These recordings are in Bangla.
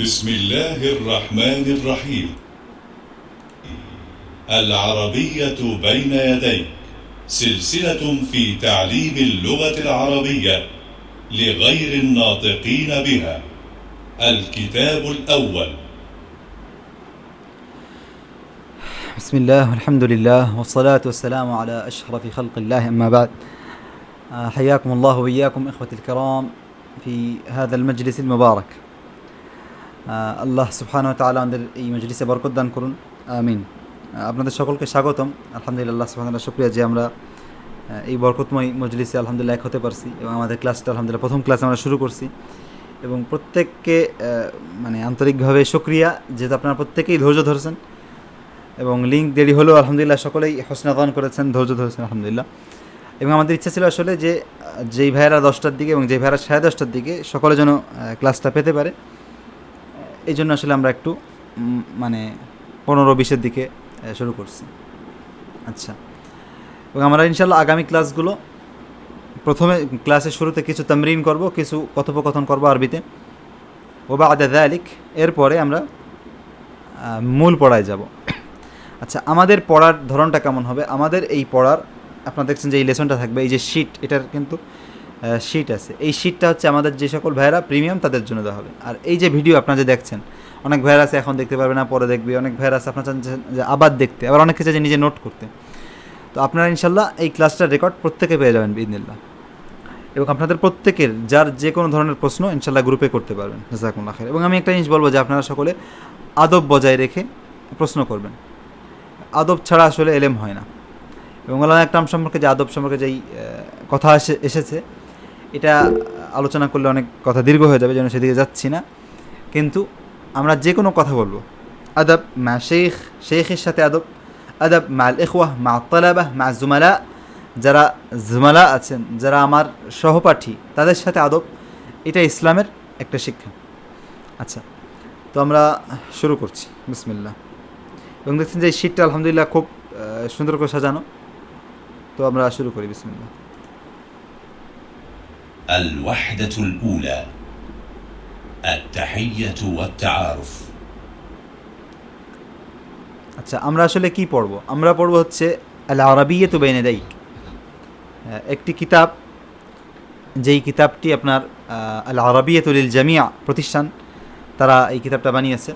بسم الله الرحمن الرحيم. العربية بين يديك، سلسلة في تعليم اللغة العربية لغير الناطقين بها. الكتاب الأول. بسم الله والحمد لله والصلاة والسلام على أشرف خلق الله، أما بعد. حياكم الله وإياكم إخوتي الكرام في هذا المجلس المبارك. আল্লাহ সুবহানাহু ওয়া তাআলা আমাদের এই মজলিসে বরকত দান করুন, আমিন। আপনাদের সকলকে স্বাগতম। আলহামদুলিল্লাহ সুবহানাহু ওয়া তাআলা শুকরিয়া যে আমরা এই বরকতময় মজলিসে আলহামদুলিল্লাহ এক হতে পারছি এবং আমাদের ক্লাসটা আলহামদুলিল্লাহ প্রথম ক্লাস আমরা শুরু করছি এবং প্রত্যেককে আন্তরিকভাবে শুকরিয়া যেহেতু আপনারা প্রত্যেকেই ধৈর্য ধরেছেন এবং লিঙ্ক দেরি হলেও আলহামদুলিল্লাহ সকলেই হোসনে আযান করেছেন, ধৈর্য ধরেছেন আলহামদুলিল্লাহ। এবং আমাদের ইচ্ছা ছিল আসলে যে যেই ভাইয়েরা 10টার দিকে এবং যেই ভাইয়েরা 10:30টার দিকে সকলে যেন ক্লাসটা পেতে পারে, এই জন্য আসলে আমরা একটু 15-20-এর দিকে শুরু করছি। আচ্ছা, এবং আমরা ইনশাল্লাহ আগামী ক্লাসগুলো প্রথমে ক্লাসের শুরুতে কিছু তামরিন করব, কিছু কথোপকথন করব আরবিতে, ও বা'দা যালিক এরপরে আমরা মূল পড়ায় যাব। আচ্ছা, আমাদের পড়ার ধরনটা কেমন হবে? আমাদের এই পড়ার, আপনারা দেখছেন যে এই লেসনটা থাকবে, এই যে শিট, এটার কিন্তু শিট আছে। এই শিটটা হচ্ছে আমাদের যে সকল ভাইয়েরা প্রিমিয়াম তাদের জন্য দেওয়া হবে। আর এই যে ভিডিও আপনারা যে দেখছেন, অনেক ভাইয়েরা আছে এখন দেখতে পারবে না, পরে দেখবে। অনেক ভাইয়েরা আছে আপনারা চান যে আবার দেখতে, আবার অনেকে চাই যে নিজে নোট করতে। তো আপনারা ইনশাল্লাহ এই ক্লাসটার রেকর্ড প্রত্যেকে পেয়ে যাবেন বিইذنিল্লাহ। এবং আপনাদের প্রত্যেকের যার যে কোনো ধরনের প্রশ্ন ইনশাল্লাহ গ্রুপে করতে পারবেন। জাযাকুমুল্লাহ খাইর। এবং আমি একটা জিনিস বলবো যে আপনারা সকলে আদব বজায় রেখে প্রশ্ন করবেন। আদব ছাড়া আসলে এলেম হয় না। এবং আল্লাহ একরাম সম্পর্কে যে আদব সম্পর্কে যেই কথা এসেছে, এটা আলোচনা করলে অনেক কথা দীর্ঘ হয়ে যাবে, যেন সেদিকে যাচ্ছি না। কিন্তু আমরা যে কোনো কথা বলবো, আদব মা শেখের সাথে আদব, আদব মা আল ইখওয়াহ মা তালাবা মা জুমালা, যারা জুমালা আছেন, যারা আমার সহপাঠী, তাদের সাথে আদব, এটা ইসলামের একটা শিক্ষা। আচ্ছা, তো আমরা শুরু করছি। বিসমিল্লাহ। এবং দেখছেন যে এই শীটটা আলহামদুলিল্লাহ খুব সুন্দর করে সাজানো। তো আমরা শুরু করি। বিসমিল্লাহ। الوحدة الأولى، التحية والتعارف. আচ্ছা, আমরা আসলে কি পড়ব? আমরা পড়ব হচ্ছে আল আরাবিয়্যাতু বাইনা ইয়াদাইক, একটি কিতাব, যেই কিতাবটি আপনার আল আরাবিয়্যাতু লিল জামিয়া প্রতিষ্ঠান তারা এই কিতাবটা বানিয়েছে।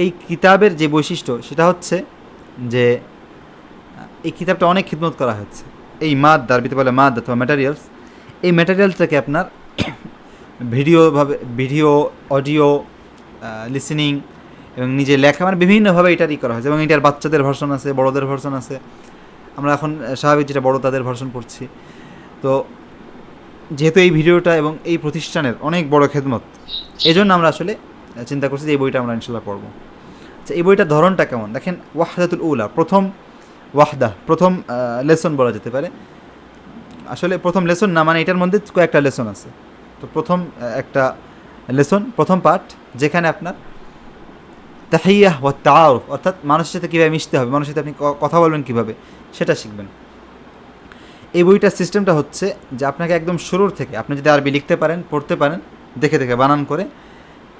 এই কিতাবের যে বৈশিষ্ট্য সেটা হচ্ছে যে এই কিতাবটা অনেক খিদমত করা হচ্ছে। এই মাদ্দা, আরবিতে বলে মাদ্দা অথবা ম্যাটেরিয়ালস, এই ম্যাটেরিয়ালটাকে আপনার ভিডিও, অডিও, লিসেনিং এবং নিজে লেখা, বিভিন্নভাবে এটারই করা হয়েছে। এবং এটার বাচ্চাদের ভার্সন আছে, বড়োদের ভার্সন আছে। আমরা এখন স্বাভাবিক যেটা বড় তাদের ভার্সন পড়ছি। তো যেহেতু এই ভিডিওটা এবং এই প্রতিষ্ঠানের অনেক বড় খেদমত, এই জন্য আমরা আসলে চিন্তা করছি যে এই বইটা আমরা ইনশাল্লাহ পড়বো। আচ্ছা, এই বইটার ধরনটা কেমন দেখেন। ওয়াহদাতুল উলা, প্রথম ওয়াহদা, প্রথম লেসন বলা যেতে পারে। আসলে প্রথম লেসন না, এটার মধ্যে কয়েকটা লেসন আছে। তো প্রথম একটা লেসন, প্রথম পার্ট, যেখানে আপনার তাহিয়াহ ওয়া তাআরুফ, অর্থাৎ মানুষের সাথে কীভাবে মিশতে হবে, মানুষের সাথে আপনি কথা বলবেন কীভাবে, সেটা শিখবেন। এই বইটার সিস্টেমটা হচ্ছে যে আপনাকে একদম শুরুর থেকে, আপনি যদি আরবি লিখতে পারেন, পড়তে পারেন, দেখে দেখে বানান করে,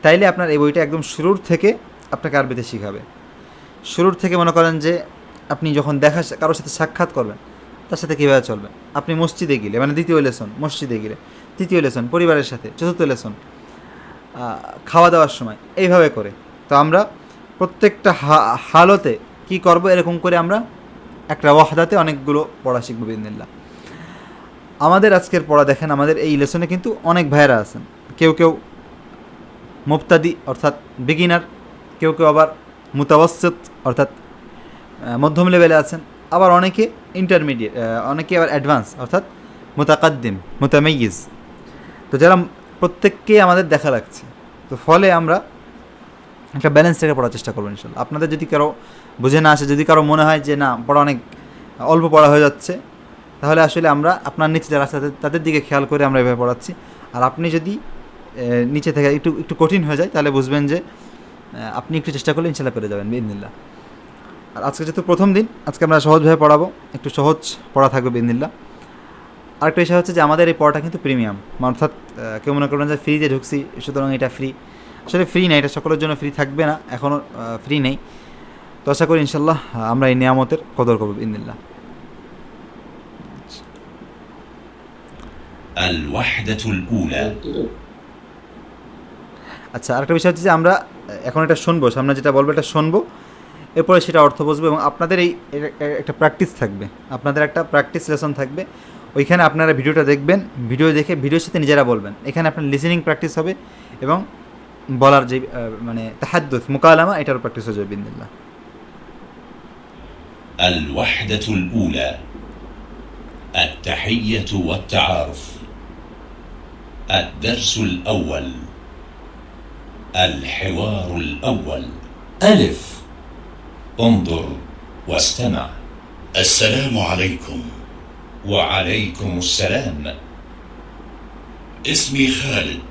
তাইলে আপনার এই বইটা একদম শুরুর থেকে আপনাকে আরবিতে শিখাবে। শুরুর থেকে মনে করেন যে আপনি যখন কারোর সাথে সাক্ষাৎ করবেন, তার সাথে কীভাবে চলবেন, আপনি মসজিদে গেলে, দ্বিতীয় লেসন মসজিদে গেলে, তৃতীয় লেসন পরিবারের সাথে, চতুর্থ লেসন খাওয়া দাওয়ার সময়, এইভাবে করে। তো আমরা প্রত্যেকটা হালতে কি করব, এরকম করে আমরা একটা ওয়াহদাতে অনেকগুলো পড়া শিখব বিইذنিল্লাহ। আমাদের আজকের পড়া দেখেন, আমাদের এই লেসনে কিন্তু অনেক ভাইয়েরা আছেন। কেউ কেউ মুবতাদি অর্থাৎ বিগিনার, কেউ কেউ আবার মুতাওয়াসসিত অর্থাৎ মধ্যম লেভেলে আছেন, আবার অনেকে ইন্টারমিডিয়েট, অনেকে আবার অ্যাডভান্স অর্থাৎ মুতাকাদ্দিম, মুতামাইয়িজ। তো যারা প্রত্যেককে আমাদের দেখা লাগছে, তো ফলে আমরা একটা ব্যালেন্স রেখে পড়ার চেষ্টা করবো ইনশাল্লাহ। আপনাদের যদি কারো বুঝে না আসে, যদি কারো মনে হয় যে না পড়া অনেক অল্প পড়া হয়ে যাচ্ছে, তাহলে আসলে আমরা আপনার নিচে যারা আছে তাদের দিকে খেয়াল করে আমরা এভাবে পড়াচ্ছি। আর আপনি যদি নিচে থেকে একটু কঠিন হয়ে যায়, তাহলে বুঝবেন যে আপনি একটু চেষ্টা করলে ইনশাল্লাহ পেরে যাবেন বিইذنিল্লাহ। আর আজকে যেহেতু প্রথম দিন, আজকে আমরা সহজভাবে পড়াবো, একটু সহজ পড়া থাকবে বিইذنিল্লাহ। আরেকটা বিষয় হচ্ছে যে আমাদের এই পড়াটা কিন্তু প্রিমিয়াম, অর্থাৎ কেউ মনে করবেন যে ফ্রিতে ঢুকছি সুতরাং এটা ফ্রি। আসলে ফ্রি না, এটা সকলের জন্য ফ্রি থাকবে না, এখনও ফ্রি নেই। তো আশা করি ইনশাল্লাহ আমরা এই নিয়ামতের কদর করব ইনশাল্লাহ। الوحدة الأولى আচ্ছা, আরেকটা বিষয় হচ্ছে যে আমরা এখন এটা শুনবো, সামনে যেটা বলবো এটা শুনবো, এরপরে সেটা অর্থ বুঝবো এবং আপনাদের এই একটা প্র্যাকটিস থাকবে, আপনাদের একটা প্র্যাকটিস লেসন থাকবে। ওইখানে আপনারা ভিডিওটা দেখবেন, ভিডিও দেখে ভিডিওর সাথে নিজেরা বলবেন। এখানে আপনার লিসেনিং প্র্যাকটিস হবে এবং বলার যে মানে তাহাদ্দুস মুকালামা এটারও প্র্যাকটিস হয়ে যাবে ইনশাল্লাহ। الوحدة الأولى التحية والتعارف. الدرس الأول الحوار الأول. ألف انظر واستمع. السلام عليكم. وعليكم السلام. اسمي خالد.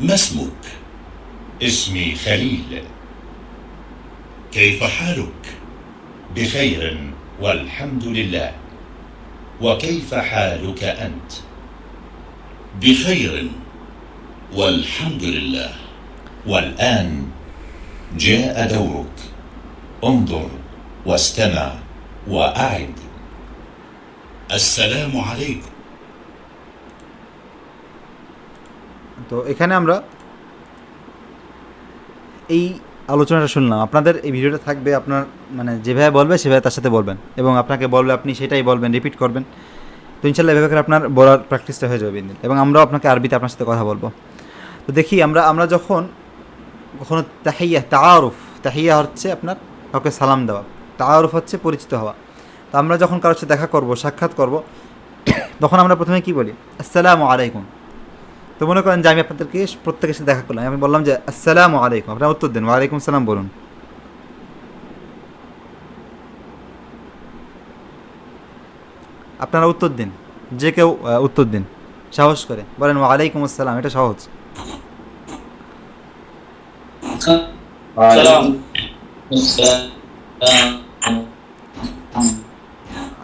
ما اسمك؟ اسمي خليل. كيف حالك؟ بخير والحمد لله. وكيف حالك أنت؟ بخير والحمد لله. والآن جاء دورك، انظر واستمع وأعد. السلام عليكم. তো এখানে আমরা এই আলোচনাটা শুনলাম, আপনাদের এই ভিডিওটা থাকবে, আপনার মানে যেভাবে বলবে সেভাবে তার সাথে বলবেন এবং আপনাকে বলবে আপনি সেটাই বলবেন, রিপিট করবেন। তো ইনশাল্লাহ এভাবে করে আপনার বলার প্র্যাকটিসটা হয়ে যাবে এবং আমরাও আপনাকে আরবিতে আপনার সাথে কথা বলবো। তো দেখি আমরা যখন কখনো তাহিয়া হচ্ছে আপনার কাউকে সালাম দেওয়া, তাআরুফ হচ্ছে পরিচিত হওয়া। তো আমরা যখন কারোর সাথে দেখা করব, সাক্ষাৎ করব, তখন আমরা প্রথমে কি বলি? আসসালামু আলাইকুম। তো মনে করেন যে আমি আপনাদেরকে প্রত্যেকের সাথে দেখা করলাম, আমি বললাম যে আসসালামু আলাইকুম, আপনারা উত্তর দেন ওয়ালাইকুম সালাম বলুন। আপনারা উত্তর দিন, যে কেউ উত্তর দিন, সাহস করে বলেন ওয়ালাইকুম আসসালাম, এটা সহজ।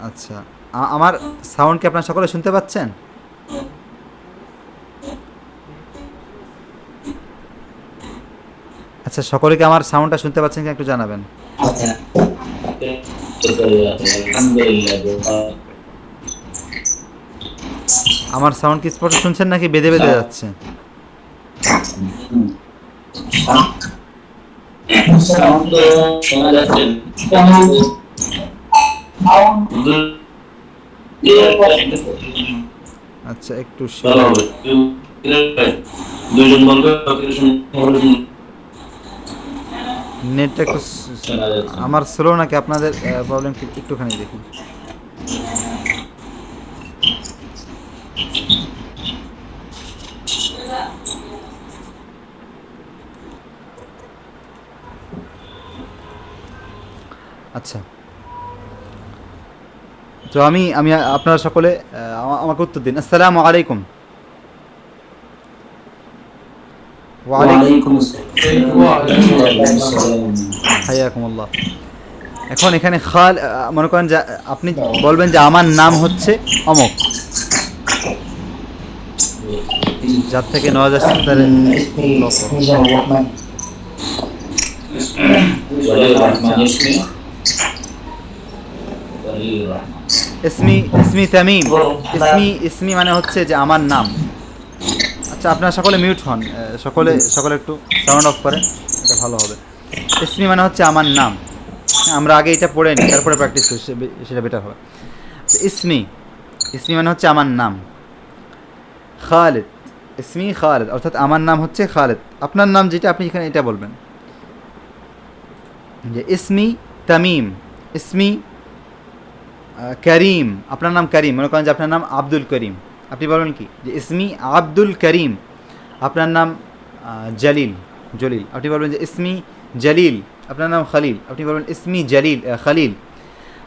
আচ্ছা, আমার সাউন্ড কি আপনারা সকলে শুনতে পাচ্ছেন? আচ্ছা, সকলে কি আমার সাউন্ডটা শুনতে পাচ্ছেন কি একটু জানাবেন। আমার সাউন্ড কি স্পষ্ট শুনছেন নাকি বেঁধে বেঁধে যাচ্ছে? আচ্ছা, একটু নেটটা একটু আমার স্লো নাকি আপনাদের প্রবলেম একটুখানি দেখুন। আচ্ছা, তো আমি আপনারা সকলে আমাকে উত্তর দিন। আসসালামু আলাইকুম। ওয়ালাইকুম হাইয়াকুমুল্লাহ। এখন এখানে মনে করেন যে আপনি বলবেন যে আমার নাম হচ্ছে অমক, যার থেকে নওয়াজ আসছে তার ইসমি তামিম। ইসমি মানে হচ্ছে যে আমার নাম। আচ্ছা, আপনারা সকলে মিউট হন, সকলে একটু সাউন্ড অফ করেন, এটা ভালো হবে। ইসমি মানে হচ্ছে আমার নাম। আমরা আগে এটা পড়ে নিই, তারপরে প্র্যাকটিস করি, সেটা বেটার হবে। ইসমি মানে হচ্ছে আমার নাম। খালিদ, ইসমি খালিদ, অর্থাৎ আমার নাম হচ্ছে খালিদ। আপনার নাম যেটা আপনি এখানে এটা বলবেন যে ইসমি তামিম। ইসমি করিম, আপনার নাম করিম। মনে করেন যে আপনার নাম আব্দুল করিম, আপনি বলবেন কি যে ইসমি আব্দুল করিম। আপনার নাম জলিল, আপনি বলবেন যে ইসমি জলিল। আপনার নাম খলিল, আপনি বলবেন ইসমি খলিল।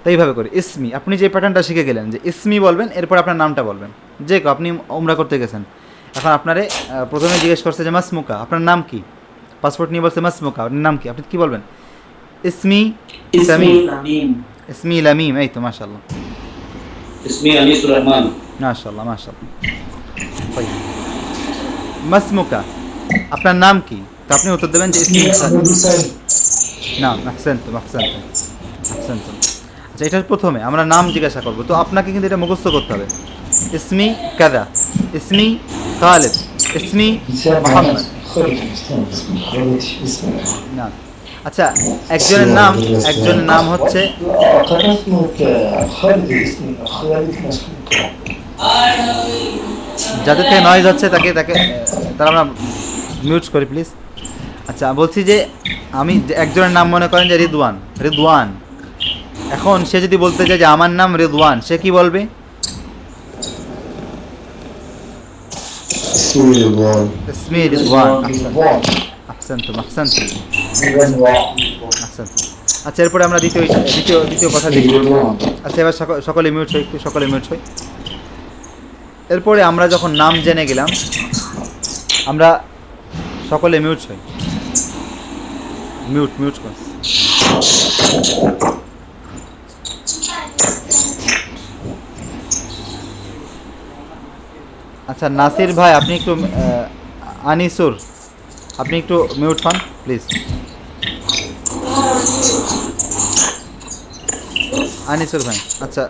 তো এইভাবে করে ইসমি, আপনি যে প্যাটার্নটা শিখে গেলেন যে ইসমি বলবেন, এরপর আপনার নামটা বলবেন। যে আপনি উমরা করতে গেছেন, এখন আপনারে প্রথমে জিজ্ঞেস করছে যে মাসমুকা, আপনার নাম কি? পাসপোর্ট নিয়ে বলছে মাসমুকা, আপনার নাম কি? আপনি কি বলবেন? ইসমি লামিম। এই তো মাশাআল্লাহ। ইসমি আনিসুর রহমান। মাশাআল্লাহ মাশাআল্লাহ। طيب মাসমুকা, আপনার নাম কি? তো আপনি উত্তর দেবেন যে ইসমি না। আহসানতুম আহসানতুম আহসানতুম। আচ্ছা, এটার প্রথমে আমরা নাম জিজ্ঞাসা করব, তো আপনাকে কিন্তু এটা মুখস্থ করতে হবে। ইসমি কাদা, ইসমি খালিদ, ইসমি মোহাম্মদ। না, আচ্ছা, একজনের নাম, একজনের নাম হচ্ছে যাদের থেকে নয়েজ হচ্ছে তাকে তাকে তারা আমরা মিউট করি প্লিজ। আচ্ছা, বলছি যে আমি একজনের নাম মনে করেন যে রিদওয়ান, রিদওয়ান। এখন সে যদি বলতে চায় যে আমার নাম রিদওয়ান, সে কি বলবে? ইসমি রিদওয়ান। আহসানতুম আহসানতুম আহসানতুম। আচ্ছা, এরপরে আমরা দ্বিতীয় দ্বিতীয় দ্বিতীয় কথা দেখি। আচ্ছা, এবার সকলে মিউট হই, একটু সকলে মিউট হই। এরপরে আমরা যখন নাম জেনে গেলাম, আমরা সকলে মিউট হই, মিউট মিউট কর। আচ্ছা, নাসির ভাই আপনি একটু আনিসুর আপনি একটু মিউট হন প্লিজ। আনিসুর ভাই, আচ্ছা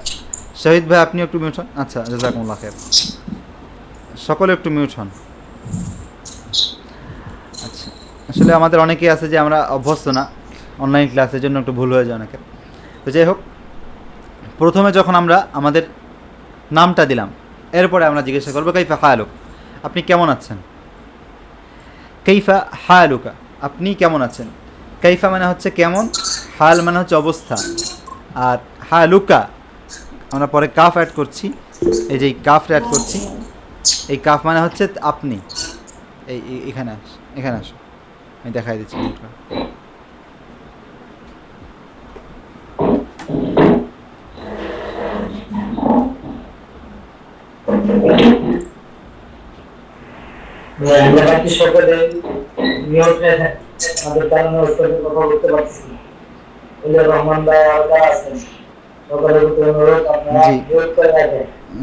শহীদ ভাই আপনি একটু মিউট হন। আচ্ছা, জাযাকুমুল্লাহ খাইর। সকলে একটু মিউট হন। আচ্ছা, আসলে আমাদের অনেকেই আছে যে আমরা অভ্যস্ত না অনলাইন ক্লাসের জন্য, একটু ভুল হয়ে যায় অনেকের। তো যাই হোক, প্রথমে যখন আমরা আমাদের নামটা দিলাম, এরপরে আমরা জিজ্ঞাসা করবো কাইফা হালুক, আপনি কেমন আছেন? কাইফা হালুকা, আপনি কেমন আছেন? কাইফা মানে হচ্ছে কেমন, হাল মানে হচ্ছে অবস্থা, আর হালুকা আমরা পরে কাফ অ্যাড করছি। এই যে কাফটা অ্যাড করছি, এই কাফ মানে হচ্ছে আপনি। এই এখানে এখানে আসো, আমি দেখাই দিচ্ছি।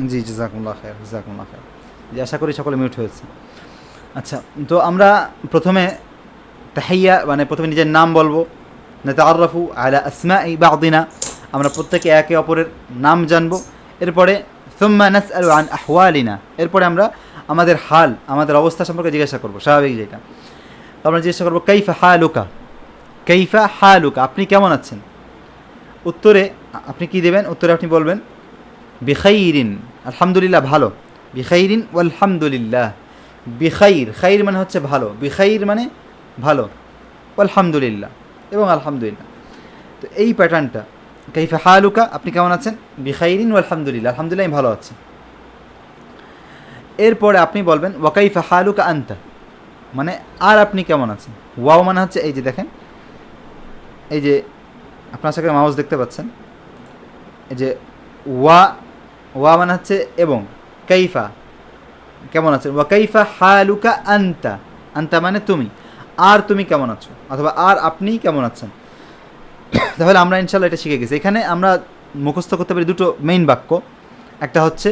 জি জাযাকুমুল্লাহ খাইর, জাযাকুমুল্লাহ খাইর। জি, আশা করি সকলে মিউট হয়েছে। আচ্ছা, তো আমরা প্রথমে তাহিয়া মানে প্রথমে নিজের নাম বলবো, নাতাআররাফু আলা আসমাই বা'দিনা, আমরা প্রত্যেকে একে অপরের নাম জানবো। এরপরে সুম্মা নাসআলু আন আহওয়ালিনা, এরপরে আমরা আমাদের হাল, আমাদের অবস্থা সম্পর্কে জিজ্ঞাসা করবো, স্বাভাবিক যেটা। তো আমরা জিজ্ঞাসা করবো কাইফা হালুকা, কাইফা হালুকা, আপনি কেমন আছেন? উত্তরে আপনি কি দেবেন? উত্তরে আপনি বলবেন বিখাইরিন, আলহামদুলিল্লাহ ভালো। বিখাইরিন ওয়ালহামদুলিল্লাহ। বিখাইর, খাইর মানে হচ্ছে ভালো, বিখাইর মানে ভালো, আলহামদুলিল্লাহ এবং আলহামদুলিল্লাহ। তো এই প্যাটার্নটা, কাইফা হালুকা, আপনি কেমন আছেন? বিখাইরিন ওয়ালহামদুলিল্লাহ, আলহামদুলিল্লাহ আমি ভালো আছি। এরপরে আপনি বলবেন ওয়াকাইফা হালুকা আনতা, মানে আর আপনি কেমন আছেন? ওয়াও মানে হচ্ছে এই যে দেখেন, এই যে আপনার সাথে মাউস দেখতে পাচ্ছেন, এই যে ওয়া, ওয়া মানে হচ্ছে এবং, কাইফা কেমন আছেন, ওয়া কাইফা হালুকা আনতা, আনতা মানে তুমি, আর তুমি কেমন আছো, অথবা আর আপনি কেমন আছেন। তাহলে আমরা ইনশাল্লাহ এটা শিখে গেছি। এখানে আমরা মুখস্থ করতে পারি দুটো মেইন বাক্য, একটা হচ্ছে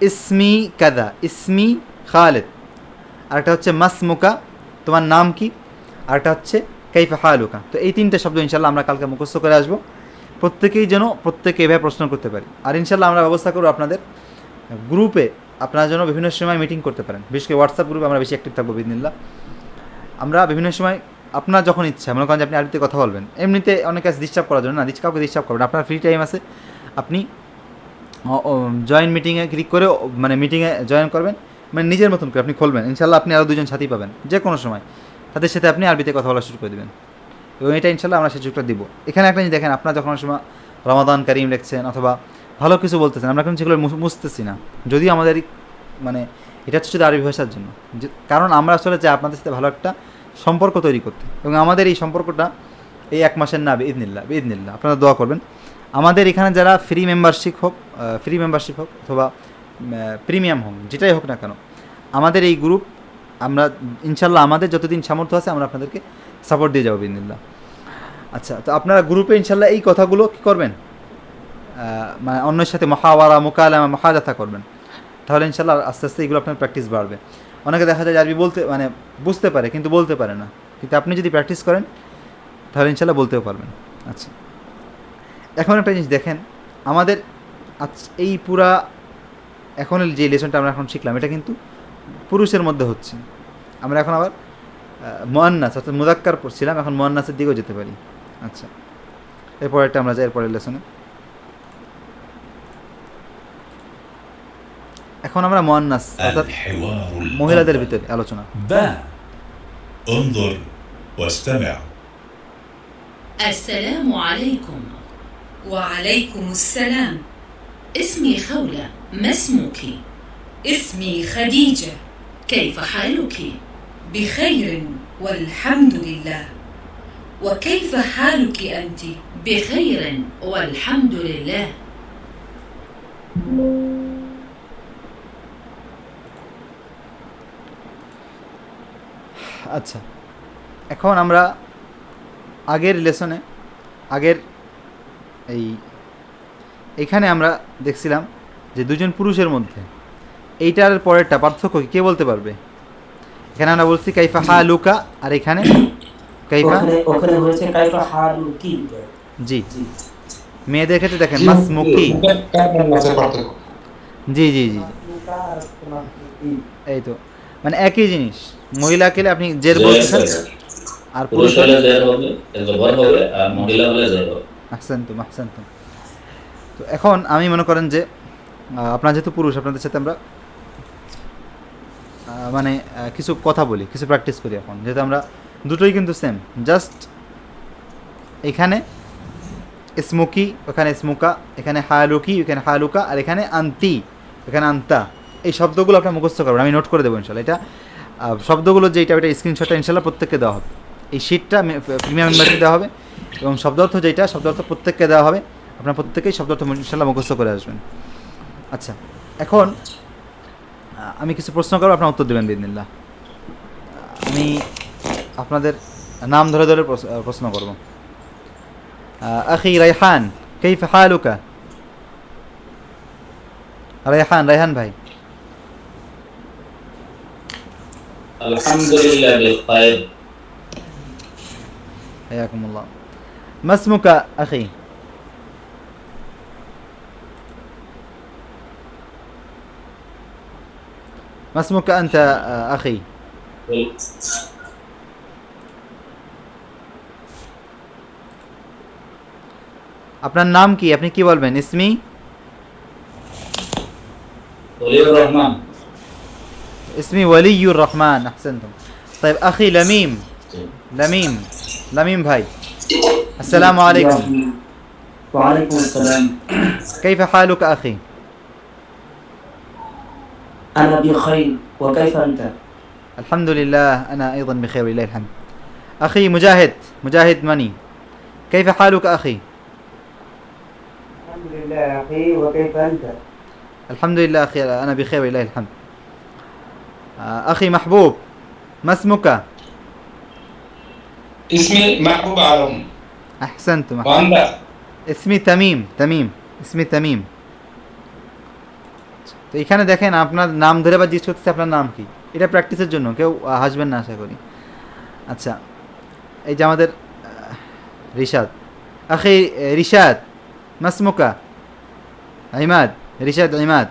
ইসমি কাদা, ইসমি খালিদ, আরেকটা হচ্ছে মাসমুকা, তোমার নাম কি, আরেকটা হচ্ছে কাইফা হালুকা। তো এই তিনটে শব্দ ইনশাল্লাহ আমরা কালকে মুখস্থ করে আসবো, প্রত্যেকেই যেন প্রত্যেকে এভাবে প্রশ্ন করতে পারি। আর ইনশাল্লাহ আমরা ব্যবস্থা করবো আপনাদের গ্রুপে আপনারা যেন বিভিন্ন সময় মিটিং করতে পারেন, বিশেষ করে হোয়াটসঅ্যাপ গ্রুপে আমরা বেশি অ্যাক্টিভ থাকবো বিদিনিল্লাহ। আমরা বিভিন্ন সময় আপনার যখন ইচ্ছা, মনে করেন যে আপনি আরবিতে কথা বলবেন, এমনিতে অনেক কাছে ডিস্টার্ব করার জন্য না, কাউকে ডিস্টার্ব করবেন, আপনার ফ্রি টাইম আছে, আপনি জয়েন মিটিংয়ে ক্লিক করে মানে মিটিংয়ে জয়েন করবেন, মানে নিজের মতন করে আপনি খুলবেন, ইনশাল্লাহ আপনি আরও দুজন সাথী পাবেন যে কোনো সময়, তাদের সাথে আপনি আরবিতে কথা বলা শুরু করে দেবেন, এবং এটা ইনশাল্লাহ আমরা সেই সুযোগটা দিব। এখানে একটা জিনিস দেখেন, আপনার যখন সময় রমাদান কারিম লিখছেন অথবা ভালো কিছু বলতেছেন, আমরা কিন্তু সেগুলো মুছতেছি না, যদিও আমাদের মানে এটা হচ্ছে শুধু আরবি ভাষার জন্য, কারণ আমরা আসলে চাই আপনাদের সাথে ভালো একটা সম্পর্ক তৈরি করতে, এবং আমাদের এই সম্পর্কটা এই এক মাসের না, বিইদনিল্লাহ বিইদনিল্লাহ আপনারা দোয়া করবেন। আমাদের এখানে যারা ফ্রি মেম্বারশিপ হোক অথবা প্রিমিয়াম হোক, যেটাই হোক না কেন, আমাদের এই গ্রুপ আমরা ইনশাল্লাহ আমাদের যতদিন সামর্থ্য আছে আমরা আপনাদেরকে সাপোর্ট দিয়ে যাবো বিইদনিল্লাহ। আচ্ছা, তো আপনারা গ্রুপে ইনশাল্লাহ এই কথাগুলো কী করবেন, মানে অন্যের সাথে মুহাওয়ারা, মুকালামা, মুহাদাথা করবেন। তাহলে ইনশাল্লাহ আস্তে আস্তে এগুলো আপনার প্র্যাকটিস বাড়বে। অনেকে দেখা যায় যে আরবি বলতে মানে বুঝতে পারে কিন্তু বলতে পারে না, কিন্তু আপনি যদি প্র্যাকটিস করেন তাহলে ইনশাল্লাহ বলতেও পারবেন। আচ্ছা, এখন একটা জিনিস দেখেন, আমাদের এই পুরা এখন যে লেসনটা আমরা এখন শিখলাম এটা কিন্তু পুরুষের মধ্যে হচ্ছে। আমরা এখন আবার মুয়ান্নাস অর্থাৎ মুযাক্কার পড়ছিলাম, এখন মুয়ান্নাসের দিকেও যেতে পারি। আচ্ছা, এরপরেরটা আমরা যাই এরপরের লেসনে। এখন আমরা মুয়ান্নাস অর্থাৎ الحوار মহিলাদের الأفضل. ভিতরে আলোচনা। با انظر واستمع. السلام عليكم. وعليكم السلام. اسمي خولة، ما اسمك؟ اسمي خديجة. كيف حالك؟ بخير والحمد لله. وكيف حالك أنت؟ بخير والحمد لله. আচ্ছা, এখন আমরা আগের লেসনে এইখানে আমরা দেখছিলাম যে দুজন পুরুষের মধ্যে এইটার পরেরটা পার্থক্য কি কে বলতে পারবে? এখানে আমরা বলছি কাইফা হালুকা, আর এখানে কাইফা ওখানে হয়েছে কাইফা হালুকি। জি, মেয়েদের ক্ষেত্রে দেখেন মাসমুকি। জি জি জি, এই তো মানে একই জিনিস। মহিলা কেলে আপনি জের বলতেছেন আর পুরুষ হলে জের হবে, জবর হবে, আর মহিলা হলে জের হবে। আহসানতুম আহসানতুম। তো এখন আমি মনে করেন যে আপনার যেহেতু পুরুষ, আপনাদের সাথে আমরা মানে কিছু কথা বলি, কিছু প্র্যাকটিস করি। এখন যেহেতু আমরা দুটোই কিন্তু সেম, জাস্ট এখানে স্মুকি, ওখানে স্মুকা, এখানে হালুকি, এখানে হালুকা, আর এখানে আন্তি, এখানে আন্তা। এই শব্দগুলো আপনার মুখস্থ করবেন, আমি নোট করে দেবো ইনশাল্লাহ। এটা শব্দগুলো যেটা ওইটা স্ক্রিনশটটা ইনশাল্লাহ প্রত্যেককে দেওয়া হবে। এই শিটটা প্রিমিয়াম মেম্বারকে দেওয়া হবে, এবং শব্দার্থ যেটা শব্দার্থ প্রত্যেককে দেওয়া হবে। আপনার প্রত্যেকেই শব্দার্থ ইনশাল্লাহ মুখস্থ করে আসবেন। আচ্ছা, এখন আমি কিছু প্রশ্ন করবো, আপনার উত্তর দেবেন বিদিনিল্লাহ। আমি আপনাদের নাম ধরে ধরে প্রশ্ন করব। আখি রায়হান, কাইফা হালুকা? রায়হান ভাই। আলহামদুলিল্লাহ বিখাইর। হায়াকুমুল্লাহ। মাসমুকা আখি? মাসমুকা আনতা আখি? আপনার নাম কি? আপনি কি বলবেন? ইসমি ওলিউর রহমান। اسمي ولي الرحمن. أحسنتم. طيب أخي لميم. لميم भाई, السلام عليكم. وعليكم السلام. كيف حالك أخي؟ أنا بخير، وكيف أنت؟ الحمد لله أنا أيضا بخير ولله الحمد. أخي مجاهد مني، كيف حالك أخي؟ الحمد لله أخي، وكيف أنت؟ الحمد لله أخي أنا بخير ولله الحمد. أخي محبوب، ما اسمك؟ اسمي محبوب عالم. أحسنتم. وأنت؟ اسمي تميم. اسمي تميم. তো এখানে দেখেন আপনার নাম ধরে বা জিজ্ঞেস করতেছে আপনার নাম কি, এটা প্র্যাকটিসের জন্য, কেউ হাসবেন না আশা করি। আচ্ছা, এই যে আমাদের রিশাদ, আখি রিশাদ, মাসমুকা? ইমাদ, রিশাদ ইমাদ।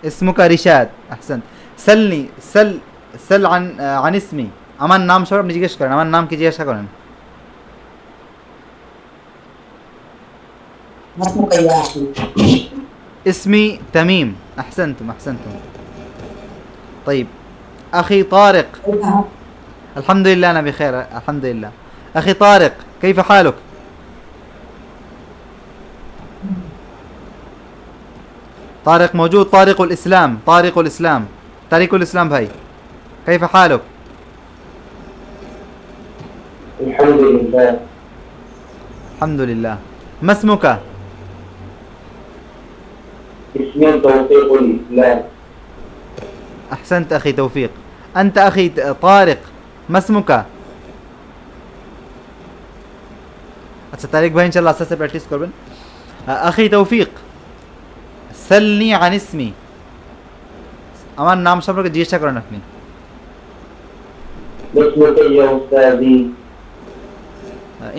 اسمك رشاد. احسنت. سلني سل عن اسمي. আমার নাম সব আপনি জিজ্ঞেস করেন, আমার নাম কি জিজ্ঞাসা করেন। اسمي تميم. احسنتم. طيب اخي طارق. الحمد لله انا بخير الحمد لله. اخي طارق كيف حالك؟ طارق موجود. طارق الإسلام भाई, كيف حالك؟ الحمد لله. ما اسمك؟ اسمي توفيق الإسلام. أحسنت أخي توفيق. أنت أخي طارق، ما اسمك؟ আচ্ছা, তারিক ভাই ইনশাআল্লাহ আস্তে আস্তে প্র্যাকটিস করবেন। আখি তৌফিক, সালনি আন ইসমি, আমার নাম সম্পর্কে জিজ্ঞাসা করেন আপনি। اسمك يا أستاذي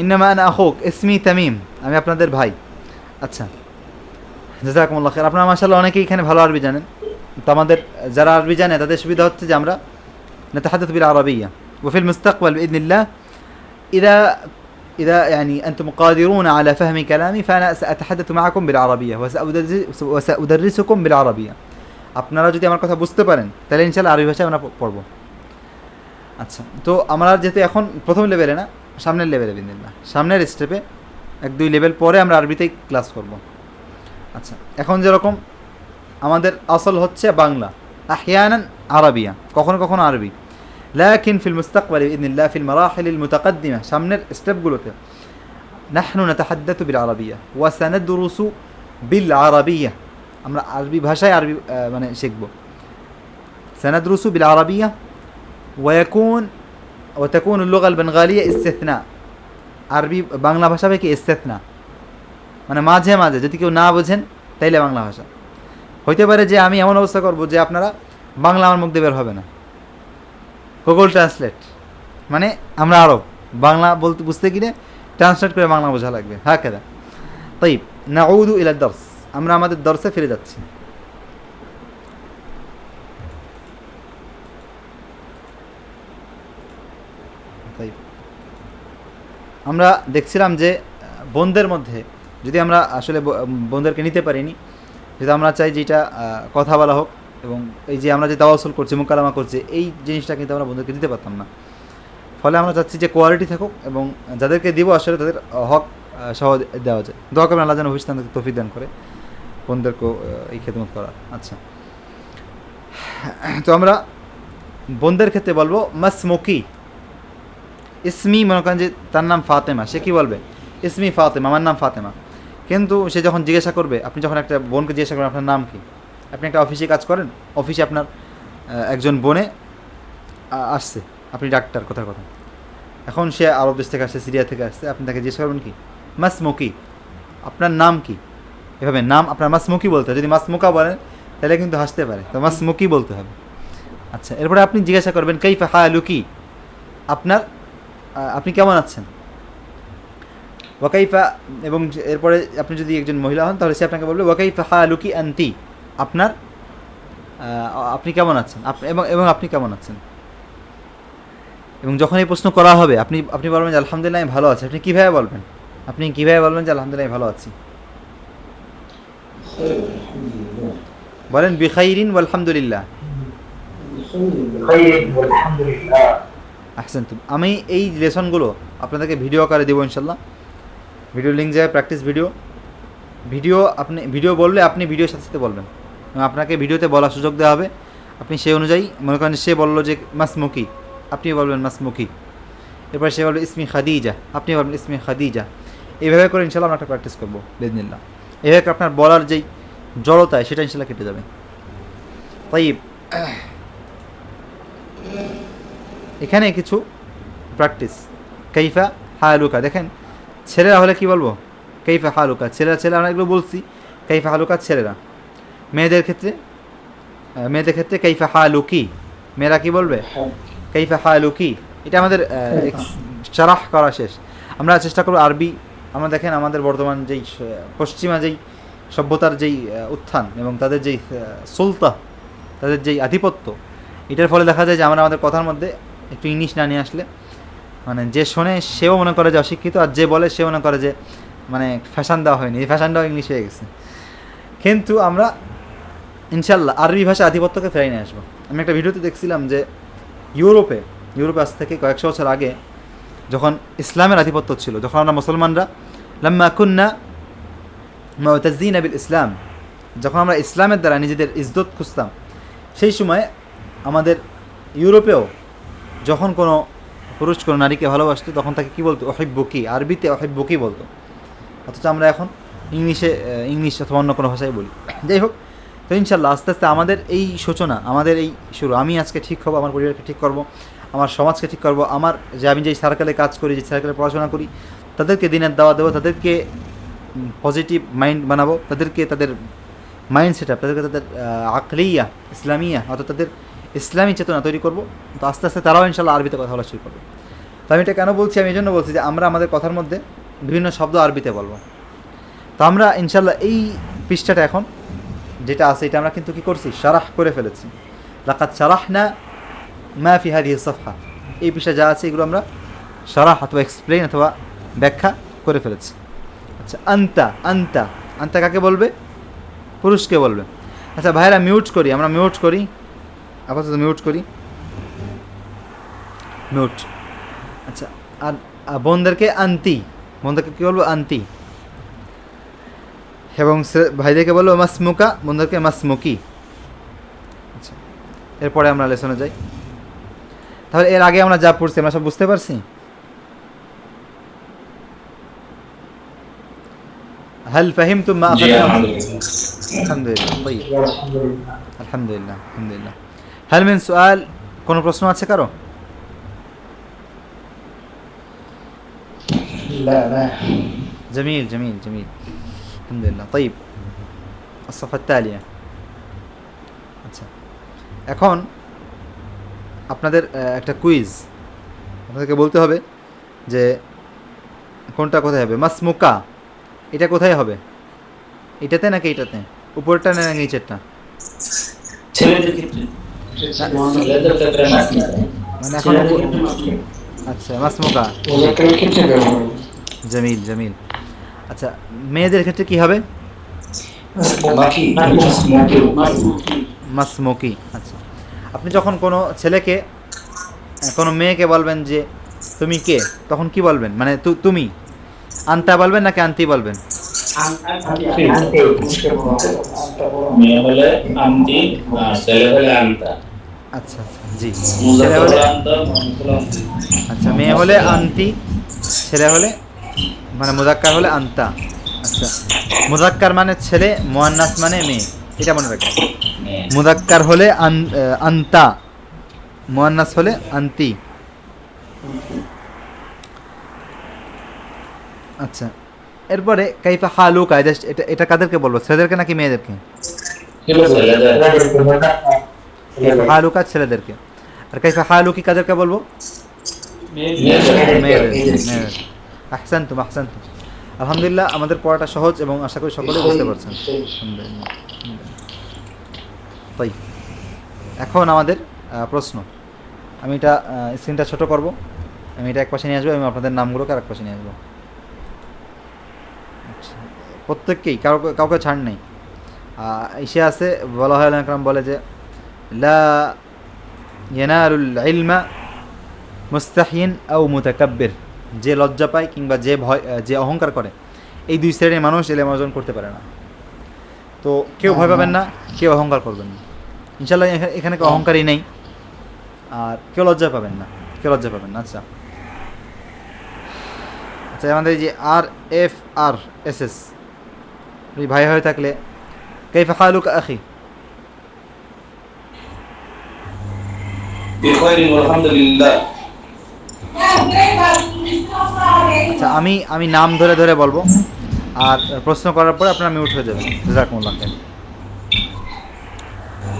ইন্নামা আনা আখুক, ইসমি তামিম, আমি আপনাদের ভাই। আচ্ছা, জাযাকুমুল্লাহ খাইর। আপনারা মাশাআল্লাহ অনেকেই এখানে ভালো আরবি জানেন। তো আমাদের যারা আরবি জানে তাদের সুবিধা হচ্ছে যে আমরা نتحدث بالعربية وفي المستقبل بإذن الله إذا يعني أنتم قادرون على فهم كلامي فأنا سأتحدث معكم بالعربية وسأدرسكم بالعربية। আপনারা যদি আমার কথা বুঝতে পারেন তাহলে ইনশাআল্লাহ আরবি ভাষায় আমরা পড়ব। আচ্ছা, তো আমরা যেহেতু এখন প্রথম লেভেলে না, সামনের লেভেলে বিদিনিল্লাহ, সামনের স্টেপে 1-2 লেভেল পরে আমরা আরবিতেই ক্লাস করব। আচ্ছা, এখন যেরকম আমাদের আসল হচ্ছে বাংলা, আহইয়ানান আরবিয়া, কখনো কখনো আরবি, লাকিন ফিল মুস্তাকবালি বিইذنিল্লাহ ফিল মারাহিলিল মুতাকাদ্দিমা, সামনের স্টেপগুলোতে নাহনু নাতাহাদ্দাতু বিল আরবিয়া ওয়া সানাদরুসু বিল আরবিয়া, আমরা আরবি ভাষায় আরবি মানে শিখব। সানাদরুসু বিল আরবিয়া ওয়া তাকুনু আল-লুগা আল-বেঙ্গলিয়া ইস্তিথনা, আরবি বাংলা ভাষা থেকে ইস্তিথনা মানে মাঝে মাঝে যদি কেউ না বোঝেন তাইলে বাংলা ভাষা হইতে পারে যে আমি এমন অবস্থা করব যে আপনারা বাংলা আমার মুখ দিয়ে বের হবে না, গুগল ট্রান্সলেট, মানে আমরা আরব বাংলা বলতে বুঝতে গিয়ে ট্রান্সলেট করে বাংলা বোঝা লাগবে। হ্যাঁ কেদা তাইব নাউদু ইলা দর্স, আমরা আমাদের দর্সে ফিরে যাচ্ছি। তাইব আমরা দেখছিলাম যে বোনদের মধ্যে যদি আমরা আসলে বোনদেরকে নিতে পারিনি, যদি আমরা চাই যে এটা কথা বলা হোক এবং এই যে আমরা যে তাওয়াসুল করছি, মুকালামা করছি, এই জিনিসটা কিন্তু আমরা বন্ধুকে দিতে পারতাম না। ফলে আমরা চাচ্ছি যে কোয়ালিটি থাকুক এবং যাদেরকে দিব আসলে তাদের হক সহ দেওয়া যায়। দোয়া করবেন আল্লাহ যেন ভবিষ্যৎ তাদেরকে তৌফিক দান করে বোনদেরকেও এই খেদমত করার। আচ্ছা, তো আমরা বোনদের ক্ষেত্রে বলবো মাসমুকি, ইসমি, মনে করেন যে তার নাম ফাতেমা, সে কী বলবে ইসমি ফাতেমা, আমার নাম ফাতেমা। কিন্তু সে যখন জিজ্ঞাসা করবে, আপনি যখন একটা বোনকে জিজ্ঞাসা করবেন আপনার নাম কি, আপনি একটা অফিসে কাজ করেন, অফিসে আপনার একজন বোনে আসছে, আপনি ডাক্তার, কথার কথা, এখন সে আরব দেশ থেকে আসছে, সিরিয়া থেকে আসছে, আপনি তাকে জিজ্ঞাসা করবেন কি মাসমুকি, আপনার নাম কি, এভাবে নাম আপনার মাসমুকি বলতে হবে। যদি মাসমুকা বলেন তাহলে কিন্তু হাসতে পারে, তো মাসমুকি বলতে হবে। আচ্ছা, এরপরে আপনি জিজ্ঞাসা করবেন কাইফা হালুকি, আপনার আপনি কেমন আছেন, ওয়াকাইফা, এবং এরপরে আপনি যদি একজন মহিলা হন তাহলে সে আপনাকে বলবে ওয়াকাইফা হালুকি আনতি, আপনার আপনি কেমন আছেন, এবং আপনি কেমন আছেন। এবং যখন এই প্রশ্ন করা হবে আপনি বলবেন যে আলহামদুলিল্লাহ আমি ভালো আছি। আপনি কীভাবে বলবেন, আপনি কীভাবে বলবেন যে আলহামদুলিল্লাহ আমি ভালো আছি? বলেন বিখাইরিন ওয়ালহামদুলিল্লাহ। আহসানতুম। আমি এই লেসনগুলো আপনাদেরকে ভিডিও আকারে দেবো ইনশাল্লাহ, ভিডিও লিঙ্ক যায়, প্র্যাকটিস ভিডিও আপনি ভিডিও বললে আপনি ভিডিওর সাথে সাথে বলবেন এবং আপনাকে ভিডিওতে বলার সুযোগ দেওয়া হবে। আপনি সেই অনুযায়ী মনে করেন সে বললো যে মাসমুকি, আপনি বলবেন মাসমুকি, এরপর সে বলবে ইসমি খাদিজা, আপনি বলবেন ইসমি খাদিজা। এইভাবে করে ইনশাল্লাহ আমরা একটা প্র্যাকটিস করবো বিইذনিল্লাহ। এইভাবে আপনার বলার যেই জড়তায় সেটা ইনশাল্লাহ কেটে যাবে। তাইব, এখানে কিছু প্র্যাকটিস। কাইফা হালুকা, দেখেন ছেলেরা হলে কি বলবো কাইফা হালুকা, ছেলেরা আমরা এগুলো বলছি, কাইফা হালুকা ছেলেরা। মেয়েদের ক্ষেত্রে কাইফা হালুকি, মেয়েরা কি বলবে কাইফা হালুকি। এটা আমাদের শারাহ করা শেষ। আমরা চেষ্টা করব আরবি, আমরা দেখেন আমাদের বর্তমান যেই পশ্চিমা যেই সভ্যতার যেই উত্থান এবং তাদের যেই সুলতা, তাদের যেই আধিপত্য, এটার ফলে দেখা যায় যে আমরা আমাদের কথার মধ্যে একটু ইংলিশ না নিয়ে আসলে মানে যে শোনে সেও মনে করে যে অশিক্ষিত, আর যে বলে সে মনে করে যে মানে ফ্যাশন দেওয়া হয়নি, এই ফ্যাশনটাও ইংলিশ হয়ে গেছে। কিন্তু আমরা ইনশাল্লাহ আরবি ভাষা আধিপত্যকে ফেরাই নিয়ে আসবো। আমি একটা ভিডিওতে দেখছিলাম যে ইউরোপে আজ থেকে কয়েকশো বছর আগে যখন ইসলামের আধিপত্য ছিল, যখন আমরা মুসলমানরা লাম্মা কুন্না মুতাযিনা বিল ইসলাম, যখন আমরা ইসলামের দ্বারা নিজেদের ইজ্জত খুঁজতাম, সেই সময় আমাদের ইউরোপেও যখন কোনো পুরুষ কোনো নারীকে ভালোবাসতো তখন তাকে কী বলতো ওহিব্বুকি, আরবিতে ওহিব্বুকি বলতো। অথচ আমরা এখন ইংলিশ অথবা অন্য কোনো ভাষায় বলি। যাই হোক, তো ইনশাল্লাহ আস্তে আস্তে আমাদের এই সূচনা, আমাদের এই শুরু। আমি আজকে ঠিক হবো, আমার পরিবারকে ঠিক করব, আমার সমাজকে ঠিক করব, আমি যেই সার্কেলে কাজ করি, যে সার্কেলে পড়াশোনা করি, তাদেরকে দিনের দাওয়াত দেবো, তাদেরকে পজিটিভ মাইন্ড বানাবো, তাদেরকে তাদের মাইন্ড সেট আপ, তাদেরকে তাদের আকলিয়া ইসলামিয়া অর্থাৎ তাদের ইসলামী চেতনা তৈরি করবো। তো আস্তে আস্তে তারাও ইনশাল্লাহ আরবিতে কথা বলা শুরু করবে। তো আমি এটা কেন বলছি, আমি এই জন্য বলছি যে আমরা আমাদের কথার মধ্যে বিভিন্ন শব্দ আরবিতে বলবো। তো আমরা ইনশাল্লাহ এই পৃষ্ঠাটা এখন যেটা আছে এটা আমরা কিন্তু কী করছি, শারাহ করে ফেলেছি। লাকাদ শারাহনা মা ফি হাদিহি সফহা, এই পৃষ্ঠা যা আছে এগুলো আমরা শারাহ অথবা এক্সপ্লেন অথবা ব্যাখ্যা করে ফেলেছি। আচ্ছা, আন্তা আন্তা আন্তা কাকে বলবে? পুরুষকে বলবে। আচ্ছা ভাইরা মিউট করি, আমরা মিউট করি, আপাতত মিউট করি, মিউট। আচ্ছা, আর বোনদেরকে আন্তি, বোনদেরকে কী বলবো? আন্তি। এবং ভাইদেরকে বলবো মাসমুকা, বোনদেরকে মাসমুকি। আচ্ছা, এরপরে আমরা লেসনে যাই। তাহলে এর আগে আমরা যা পড়ছি আমরা সব বুঝতে পারছি? هل فهمتم ما أخذنا؟ الحمد لله طيب الحمد لله الحمد لله هل من سؤال؟ কোনো প্রশ্ন আছে কারো? لا لا جميل جميل جميل الحمد لله طيب الصفحة التالية। আচ্ছা, এখন আপনাদের একটা কুইজ, আপনাদেরকে বলতে হবে যে কোনটা কোথায় হবে। মাসমুকা এটা কোথায় হবে? এটাতে নাকি এটাতে? উপরটা না নিচেরটা? ছেলেদের ক্ষেত্রে মানে এখন আচ্ছা মাসমুকা, জামিল জামিল। আচ্ছা, মেয়েদের ক্ষেত্রে কি হবে? মাসমুকি। আচ্ছা, আপনি যখন কোনো ছেলেকে কোনো মেয়েকে বলবেন যে তুমি কে, তখন কি বলবেন? মানে তুমি আন্তা বলবেন নাকি আন্তি বলবেন? মেয়ে হলে আন্তি, ছেলে হলে আন্তা। আচ্ছা আচ্ছা জি, ছেলে হলে আচ্ছা, মেয়ে হলে আন্তি, ছেলে হলে মানে মুজাক্কার হলে আন্তা। আচ্ছা, মুজাক্কার মানে ছেলে, মুয়ান্নাস মানে মেয়ে, এটা মনে রাখবেন। মুজাক্কার হলে আন্তা, মুয়ান্নাস হলে আন্তি। আচ্ছা, এরপরে কাইফা হালুকা, এটা এটা কাদেরকে বলবো? ছেলেদেরকে নাকি মেয়েদেরকে? কাইফা হালুকা ছেলেদেরকে। আর কাইফা হালুকি কাদেরকে বলবো? মেয়েদেরকে। আহসানতুম আহসানতুম। আলহামদুলিল্লাহ, আমাদের পড়াটা সহজ এবং আশা করি সকলেই বুঝতে পারছেন। আলহামদুলিল্লাহ। তাই এখন আমাদের প্রশ্ন, আমি এটা স্ক্রিনটা ছোট করব, আমি এটা এক পাশে নিয়ে আসবো, আমি আপনাদের নামগুলোকে আর এক পাশে নিয়ে আসবো। আচ্ছা, প্রত্যেককেই কাউকে ছাড় নেই। এসে আছে বলা হয়, একরাম বলে যে লা ইয়ানালুল ইলমা মুস্তাহিন আও মুতাকাব্বির, যে লজ্জা পায় কিংবা যে ভয়, যে অহংকার করে, এই দুই শ্রেণীর মানুষ ইলম অর্জন করতে পারে না। তো কেউ ভয় পাবেন না, কেউ অহংকার করবেন না। ইনশাল্লাহ এখানে কেউ অহংকারই নেই, আর কেউ লজ্জা পাবেন না, কেউ লজ্জা পাবেন না। আচ্ছা আচ্ছা, আমাদের এই যে RFRSS ভাই হয়ে থাকলে কাইফা হালুকা আখি? আচ্ছা, আমি নাম ধরে ধরে বলবো, আর প্রশ্ন করার পরে আপনারা মিউট হয়ে যাবেন। জাযাকুমুল্লাহ খাইর।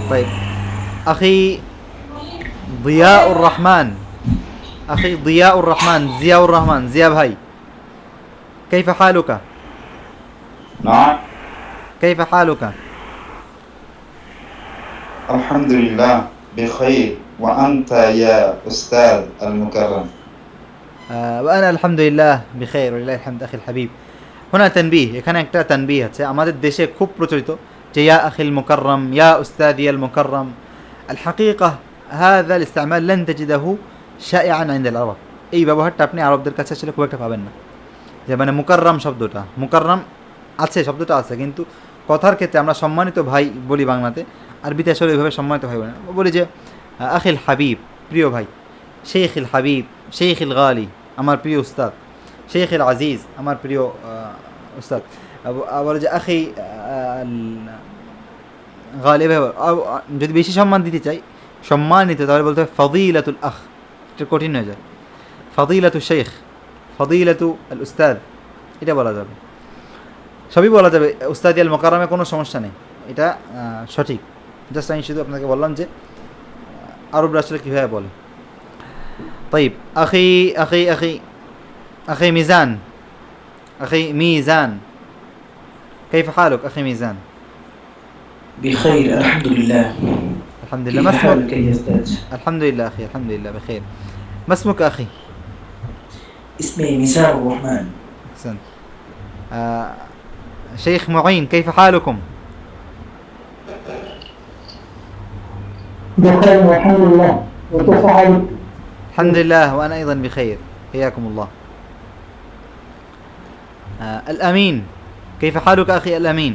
ভাই আখি জিয়াউর রহমান, আখি জিয়াউর রহমান, জিয়াউর রহমান, জিয়া ভাই, কাইফা হালুকা? نعم كيف حالك؟ الحمد لله بخير وأنت يا أستاذ المكرم؟ وأنا الحمد لله بخير ولله الحمد أخي الحبيب। هنا تنبيه، এখানে একটা তানবিহ আছে। আমাদের দেশে খুব প্রচলিত যে ইয়া আখি المكرم، يا أستاذي المكرم، الحقيقة هذا الاستعمال لن تجده شائعا عند العرب। এই ব্যবহারটা আপনি আরবদের কাছে আসলে খুব একটা পাবেন না, যে মানে মুকাররাম শব্দটা, মুকাররাম আছে, শব্দটা আছে, কিন্তু কথার ক্ষেত্রে আমরা সম্মানিত ভাই বলি বাংলাতে, আরবিতে আসলে ওইভাবে সম্মানিত ভাই বলি না, বলি যে আখিল হাবিব, প্রিয় ভাই, শেখিল হাবিব, শেখিল গালি, আমার প্রিয় উস্তাদ, শেখিল আজিজ, আমার প্রিয় উস্তাদ। বলে যে আখি গালি, যদি বেশি সম্মান দিতে চাই, সম্মানিত, তাহলে বলতে হবে ফদিলাতুল আখ, এটা কঠিন হয়ে যায়। ফদিলাতুল শেখ, ফদিলাতু আল উস্তাদ, এটা বলা যাবে, সবই বলা যাবে। উস্তাদি আল মোকাররমে কোনো সমস্যা নেই, এটা সঠিক। জাস্ট আমি শুধু আপনাকে বললাম যে আরবরা আসলে কীভাবে বলে। طيب أخي أخي أخي أخي ميزان، أخي ميزان، كيف حالك أخي ميزان؟ بخير الحمد لله. الحمد لله. كيف ما اسمك؟ حالك يا أستاذ؟ الحمد لله أخي، الحمد لله بخير. ما اسمك أخي؟ اسمي ميزان الرحمن. أحسنت. شيخ معين، كيف حالكم؟ بخير والحمد لله، وكيف حالك؟ الحمد لله وأنا أيضا بخير، حياكم الله. الأمين، كيف حالك أخي الأمين؟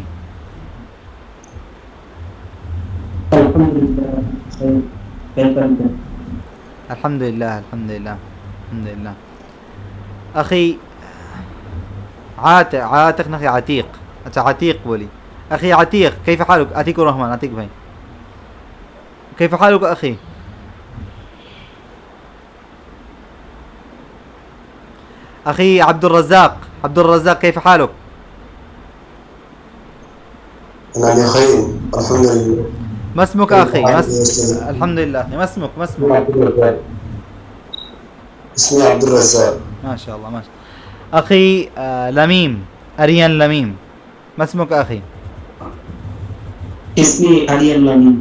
الحمد لله بخير، كيف أنت؟ الحمد لله الحمد لله الحمد لله. أخي عاتق نخي عتيق، अच्छा عتيق बोली। أخي عتيق كيف حالك؟ عتيق الرحمن، عتيق भाई كيف حالك أخي؟ أخي عبد الرزاق، عبد الرزاق كيف حالك؟ أنا بخير الحمد لله. ما اسمك أخي؟ الحمد لله أخي. ما اسمك؟ ما اسمك؟ اسمي عبد الرزاق. ما شاء الله ما شاء الله. أخي لميم، أريان لميم، ما اسمك أخي؟ اسمي أريان لميم.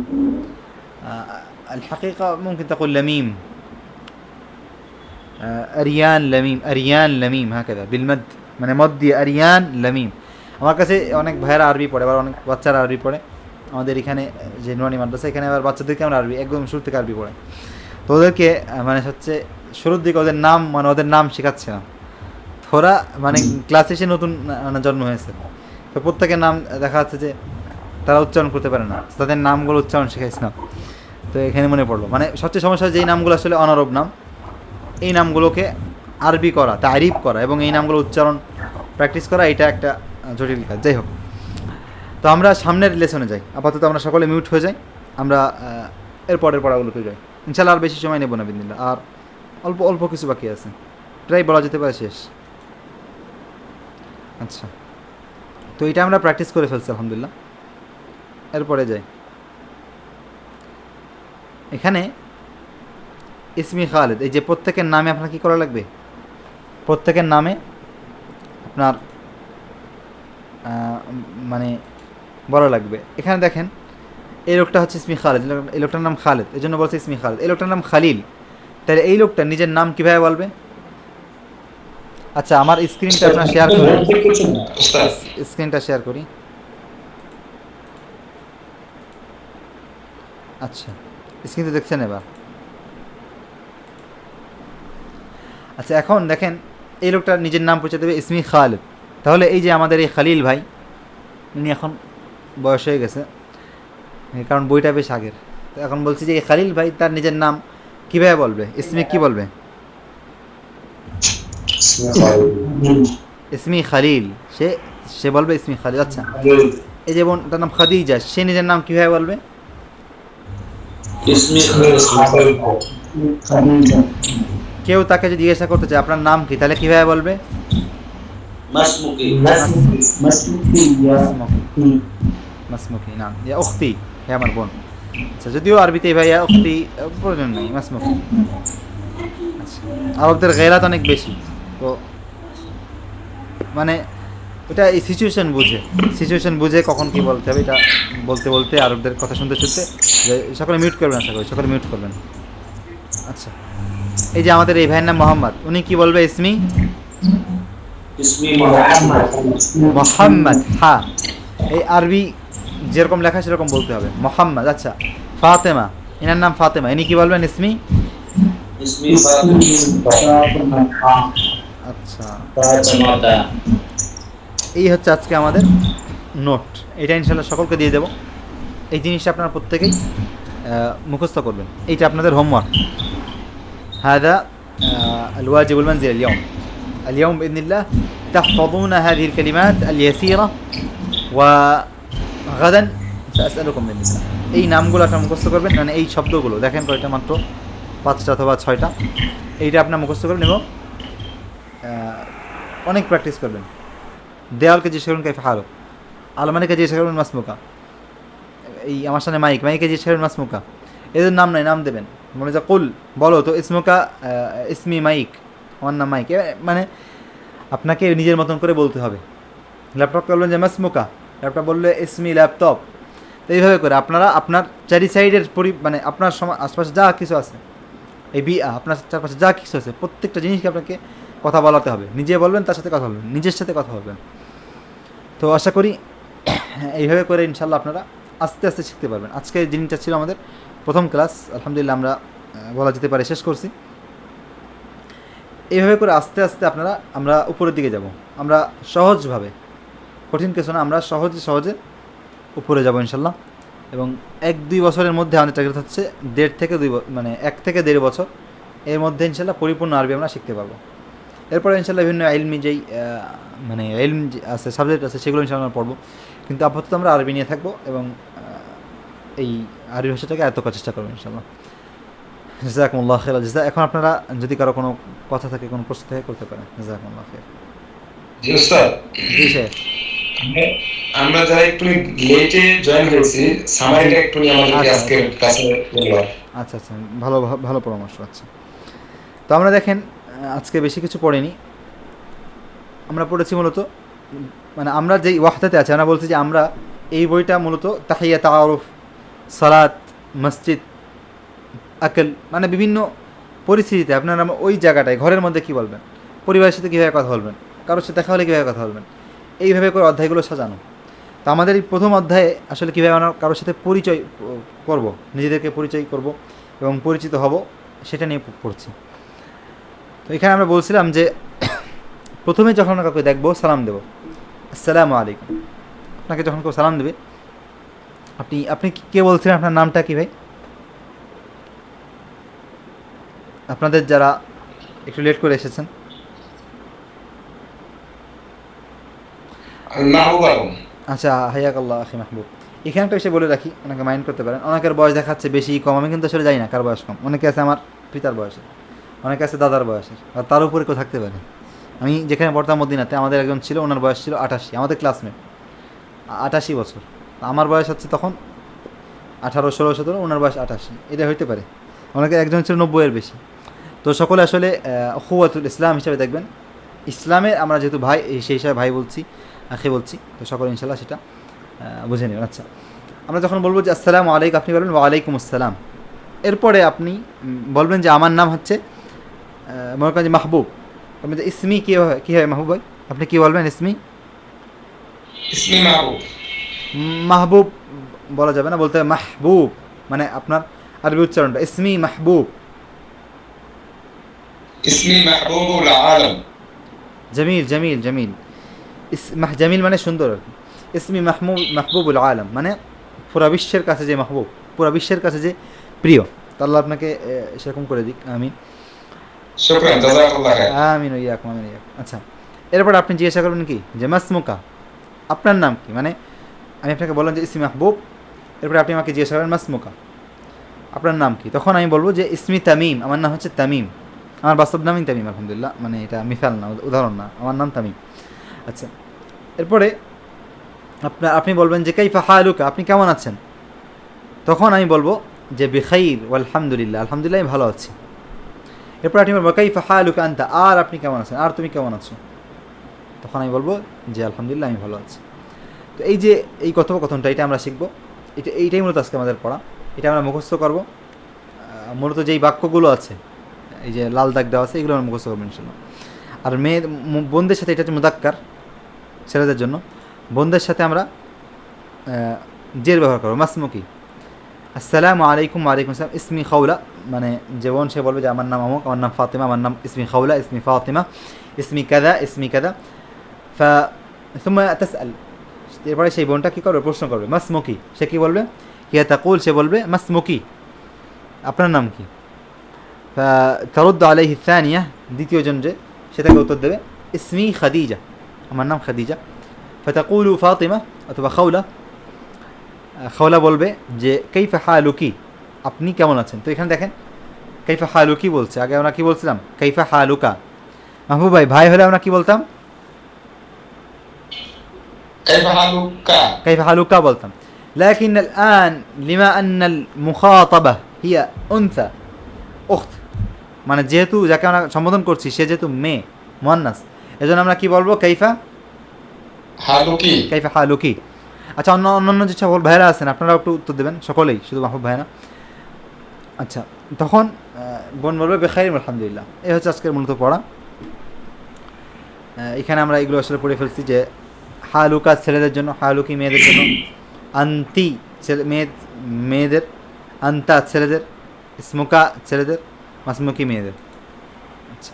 الحقيقة ممكن تقول لميم، أريان لميم، أريان لميم هكذا بالمد، মানে মদ দিয়ে أريان لميم। আমার কাছে অনেক ভাইয়েরা আরবি পড়ে, আবার অনেক বাচ্চারা আরবি পড়ে। আমাদের এখানে যে নুরানি মাদ্রাসা, এখানে আবার বাচ্চাদেরকে আমরা আরবি একদম শুরু থেকে আরবি পড়ে। তো ওদেরকে মানে হচ্ছে শুরুর দিকে ওদের নাম, মানে ওদের নাম শেখাচ্ছে না, ওরা মানে ক্লাসে এসে নতুন মানে জন্ম হয়েছে, তো প্রত্যেকের নাম দেখা যাচ্ছে যে তারা উচ্চারণ করতে পারে না, তাদের নামগুলো উচ্চারণ শেখাইছিলাম। তো এখানে মনে পড়লো, মানে সবচেয়ে সমস্যা যেই নামগুলো আসলে অনারব নাম, এই নামগুলোকে আরবি করা, তারিফ করা এবং এই নামগুলো উচ্চারণ প্র্যাকটিস করা, এটা একটা জটিল কাজ। যাই হোক, তো আমরা সামনের লেসনে যাই। আপাতত আমরা সকলে মিউট হয়ে যাই, আমরা এর পরের পড়াগুলোতে যাই ইনশাল্লাহ। আর বেশি সময় নেব না বিদিল্লাহ, আর অল্প অল্প কিছু বাকি আছে, প্রায় বলা যেতে পারে শেষ। আচ্ছা, তো এটা আমরা প্র্যাকটিস করে ফেলছি আলহামদুলিল্লাহ। এরপরে যাই, এখানে ইসমি খালেদ, এই যে প্রত্যেকের নামে আপনার কী করা লাগবে? প্রত্যেকের নামে আপনার মানে বলা লাগবে। এখানে দেখেন এই লোকটা হচ্ছে ইসমি খালেদ, এই লোকটার নাম খালেদ, এই জন্য বলছে ইসমি খালেদ। এই লোকটার নাম খালিল, তাহলে এই লোকটা নিজের নাম কীভাবে বলবে? আচ্ছা, আমার স্ক্রিনটা আপনার শেয়ার করি, স্ক্রিনটা শেয়ার করি। আচ্ছা, স্ক্রিন তো দেখছেন এবার? আচ্ছা, এখন দেখেন এই লোকটা নিজের নাম পরিচয় দেবে ইসমি খালেদ। তাহলে এই যে আমাদের এই খালিল ভাই, উনি এখন বয়স হয়ে গেছে, কারণ বইটা বেশ আগের। তো এখন বলছি যে এই খালিল ভাই তার নিজের নাম কীভাবে বলবে? ইসমি কি বলবে? ইসমি খালিল, সে বলবে ইসমি খালিল। আচ্ছা, এই যেমন তার নাম খাদিজা, সে নিজের নাম কীভাবে বলবে? কেউ তাকে যদি জিজ্ঞাসা করতে চায় আপনার নাম কি, তাহলে কীভাবে বলবে? মাসমুকি নাম, ইয়া উখতি, হে আমার বোন। আচ্ছা, যদিও আরবিতে ভাই ইয়া উখতি প্রয়োজন নেই, মাসমুকি। আচ্ছা, আরবদের গেরাত অনেক বেশি, তো মানে এটা এই সিচুয়েশন বুঝে কখন কি বলতে হবে, এটা বলতে বলতে আরবদের কথা শুনতে শুনতে। সকলে মিউট করবেন, আশা করি সকলে মিউট করবেন। আচ্ছা, এই যে আমাদের এই ভাইয়ের নাম মোহাম্মদ, উনি কি বলবে? ইসমি মোহাম্মদ। হ্যাঁ, এই আরবি যেরকম লেখা সেরকম বলতে হবে, মোহাম্মদ। আচ্ছা, ফাতেমা, এনার নাম ফাতেমা, ইনি কি বলবেন? ইসমি। আচ্ছা, এই হচ্ছে আজকে আমাদের নোট, এটা ইনশাল্লাহ সকলকে দিয়ে দেব। এই জিনিসটা আপনারা প্রত্যেকেই মুখস্থ করবেন, এইটা আপনাদের হোমওয়ার্ক। هذا الواجب المنزل اليوم بإذن الله تحفظون هذه الكلمات اليسيرة وغدا سأسألكم بإذن الله। এই নামগুলো আপনারা মুখস্থ করবেন, মানে এই শব্দগুলো দেখেন কয়টা, মাত্র 5টা অথবা 6টা। এইটা আপনারা মুখস্থ করবেন এবং অনেক প্র্যাকটিস করবেন। দেওয়ালকে জিজ্ঞেস করবেন কাইফা হালুক, আলমানিকে জিজ্ঞেস করবেন মাসমুকা, এই আমার সামনে মাইকে জিজ্ঞেস করবেন মাসমুকা। এদের নাম নাই, নাম দেবেন। মনে যা কুল বলো তো ইসমুকা, ইসমি মাইক, আমার নাম মাইক, মানে আপনাকে নিজের মতন করে বলতে হবে। ল্যাপটপ বলবেন যে মাসমুকা, ল্যাপটপ বললে ইসমি ল্যাপটপ। তো এইভাবে করে আপনারা আপনার চারি সাইডের মানে আপনার আশপাশে যা কিছু আছে, এই আপনার চারপাশে যা কিছু আছে প্রত্যেকটা জিনিসকে আপনাকে কথা বলাতে হবে। নিজে বলবেন, তার সাথে কথা বলবেন, নিজের সাথে কথা বলবেন। তো আশা করি এইভাবে করে ইনশাল্লাহ আপনারা আস্তে আস্তে শিখতে পারবেন। আজকে দিনটা ছিল আমাদের প্রথম ক্লাস, আলহামদুলিল্লাহ আমরা বলা যেতে পারে শেষ করছি। এইভাবে করে আস্তে আস্তে আমরা উপরের দিকে যাব। আমরা সহজভাবে, কঠিন কিছু না, আমরা সহজে উপরে যাব ইনশাল্লাহ। এবং 1-2 বছরের মধ্যে আমাদের টার্গেট হচ্ছে 1.5 থেকে 2 মানে 1 থেকে 1.5 বছর, এর মধ্যে ইনশাল্লাহ পরিপূর্ণ আরবি আমরা শিখতে পারবো। এরপরে ইনশাল্লাহ বিভিন্ন ইলমি যেই মানে ইলম আছে, সাবজেক্ট আছে, সেগুলো ইনশাল্লাহ আমরা পড়বো। কিন্তু আপাতত আমরা আরবি নিয়ে থাকবো এবং এই আরবি ভাষাটাকে আয়ত্ত করার চেষ্টা করবো ইনশাল্লাহ। জাযাকুমুল্লাহু খাইরাল জাযা। এখন আপনারা যদি কারো কোনো কথা থাকে, কোনো প্রশ্ন থাকে করতে পারেন। জাযাকুমুল্লাহু খাইর। জি উস্তাদ, জি শেখ। আমরা যারা একটু লেটে জয়েন হয়েছি, সামারিটা একটু আমাদের আজকে কাছে বলবো। আচ্ছা, ভালো পরামর্শ। আচ্ছা, তো আমরা দেখেন আজকে বেশি কিছু পড়িনি, আমরা পড়েছি মূলত মানে আমরা যেই ওয়াহদাতে আছি, আমরা বলছি যে আমরা এই বইটা মূলত তাহিয়া, তাআরুফ, সালাত, মসজিদ, আকল, মানে বিভিন্ন পরিস্থিতিতে আপনারা ওই জায়গাটায় ঘরের মধ্যে কী বলবেন, পরিবারের সাথে কীভাবে কথা বলবেন, কারোর সাথে দেখা হলে কীভাবে কথা বলবেন, এইভাবে করে অধ্যায়গুলো সাজানো। তো আমাদের এই প্রথম অধ্যায়ে আসলে কীভাবে আমরা কারোর সাথে পরিচয় করব, নিজেদেরকে পরিচয় করব এবং পরিচিত হব, সেটা নিয়ে পড়ছি। তো এখানে আমরা বলছিলাম যে প্রথমে যখন আমরা কাউকে দেখবো সালাম দেবো, আসসালামু আলাইকুম। আপনাকে যখন কেউ সালাম দেবে, আপনি কে বলছিলেন, আপনার নামটা কি ভাই? আপনাদের যারা একটু লেট করে এসেছেন, আচ্ছা, হাইয়াকাল্লাহ আখি মাহবুব। এখানে একটা বিষয় বলে রাখি, ওনাকে মাইন্ড করতে পারেন। অনেকের বয়স দেখাচ্ছে বেশি কম, আমি কিন্তু আসলে জানি না কার বয়স কম। অনেকে আছে আমার পিতার বয়সের, অনেকে আছে দাদার বয়সের, আর তার উপরে কেউ থাকতে পারে। আমি যেখানে পড়তাম মদিনাতে, আমাদের একজন ছিল, ওনার বয়স ছিল 88, আমাদের ক্লাসমেট, 88 বছর। আমার বয়স হচ্ছে তখন 18, 16, 17, ওনার বয়স 88, এটা হইতে পারে। অনেকে একজন ছিল 90-এর বেশি। তো সকলে আসলে খুওয়াতুল ইসলাম হিসাবে দেখবেন। ইসলামে আমরা যেহেতু ভাই, সেই হিসাবে ভাই বলছি, আখি বলছি, তো সকলে ইনশাল্লাহ সেটা বুঝে নেবেন। আচ্ছা, আমরা যখন বলবো যে আসসালামু আলাইকুম, আপনি বলবেন ওয়ালাইকুম আসসালাম। এরপরে আপনি বলবেন যে আমার নাম হচ্ছে মনে করেন যে মাহবুব। আপনি যে ইসমি কী হয় মাহবুব ভাই, আপনি কী বলবেন? ইসমি মাহবুব বলা যাবে না, বলতে হবে মাহবুব, মানে আপনার আরবি উচ্চারণটা ইসমি মাহবুব। জামিল, জামিল মানে সুন্দর আর কি। ইসমি মাহবুবুল আলম মানে পুরা বিশ্বের কাছে যে মাহবুব, পুরা বিশ্বের কাছে যে প্রিয়। তো আল্লাহ আপনাকে সেরকম করে দিক, আমিন। আমিন ওয়াইয়াকুম, আমিন ওয়াইয়াকুম। আচ্ছা, এরপর আপনি জিজ্ঞাসা করবেন কি যে মাসমুকা, আপনার নাম কি? মানে আমি আপনাকে বললাম যে ইসমি মাহবুব, এরপরে আপনি আমাকে জিজ্ঞাসা করবেন মাসমুকা, আপনার নাম কি? তখন আমি বলবো যে ইসমি তামিম, আমার নাম হচ্ছে তামিম, আমার বাস্তব নামই তামিম, আলহামদুলিল্লাহ, মানে এটা মিসাল না, উদাহরণ না, আমার নাম তামিম। আচ্ছা, এরপরে আপনি বলবেন যে কাইফা হালুকা, আপনি কেমন আছেন? তখন আমি বলবো যে বিখাইর আলহামদুলিল্লাহ, আলহামদুলিল্লাহ আমি ভালো আছি। এরপর আপনি বলবো কাইফা হালুকা আনতা, আর আপনি কেমন আছেন, আর তুমি কেমন আছো? তখন আমি বলবো যে আলহামদুলিল্লাহ আমি ভালো আছি। তো এই যে এই কথোপকথনটা, এটা আমরা শিখবো, এইটাই মূলত আজকে আমাদের পড়া। এটা আমরা মুখস্থ করবো। মূলত যেই বাক্যগুলো আছে, এই যে লাল দাগ দেওয়া আছে, এগুলো আমরা মুখস্থ করবো ইনশাল্লাহ। আর বোনদের সাথে, এটা হচ্ছে মুদাক্কার, ছেলেদের জন্য। বোনদের সাথে আমরা জের ব্যবহার করবো, মাসমুকি। আসসালামু আলাইকুম, ওয়ালাইকুম আসসালাম। ইসমি খাউলা, মানে যে বোন সে বলবে যে আমার নাম আমুক, আমার নাম ফাতিমা, আমার নাম ইসমি খাউলা, ইসমি ফাতিমা, ইসমি কাদা, ইসমি কাদা। তাসআল, এরপরে সেই বোনটা কী করবে? প্রশ্ন করবে, মাসমুকি। সে কী বলবে? হিয়া তাকুল, সে বলবে মাসমুকি, আপনার নাম কি? তারুদ্দু আলাইহি সানিয়া, দ্বিতীয় জন যে, সেটাকে উত্তর দেবে ইসমি খাদিজা, আমার নাম খাদিজা। ফাতাকুলু ফাতিমা অথবা খাউলা, খাউলা বলবে যে কাইফা হালুকি, আপনি কেমন আছেন? তো এখানে দেখেন কাইফা হালুকি বলছে, আগে আমরা কি বলছিলাম? কাইফা হালুকা। মাহবুব ভাই, ভাই হলে আমরা কি বলতাম? كيف حالك كيف حالك বলতাম। لكن الآن لما أن المخاطبة هي أنثى أخت, মানে যেহেতু যাকে আমরা সম্বোধন করছি সে যেহেতু মেয়ে মুয়ান্নাস, এজন্য আমরা কি বলবো? কাইফা حالك কাইফা হালুকি। আচ্ছা, অন্যান্য যে সকল ভাইরা আছেন আপনারাও একটু উত্তর দেবেন, সকলেই, শুধু মাহবুব ভাই না। আচ্ছা, তখন বোন বলবে বেখাইর আলহামদুলিল্লাহ। এই হচ্ছে আজকের মূলত পড়া। এখানে আমরা এগুলো আসলে পড়ে ফেলছি যে হালুকা ছেলেদের জন্য, হালুকি মেয়েদের জন্য, আন্তি মেয়েদের, আন্তা ছেলেদের, ইসমুকা ছেলেদের, মাসমুকি মেয়েদের। আচ্ছা,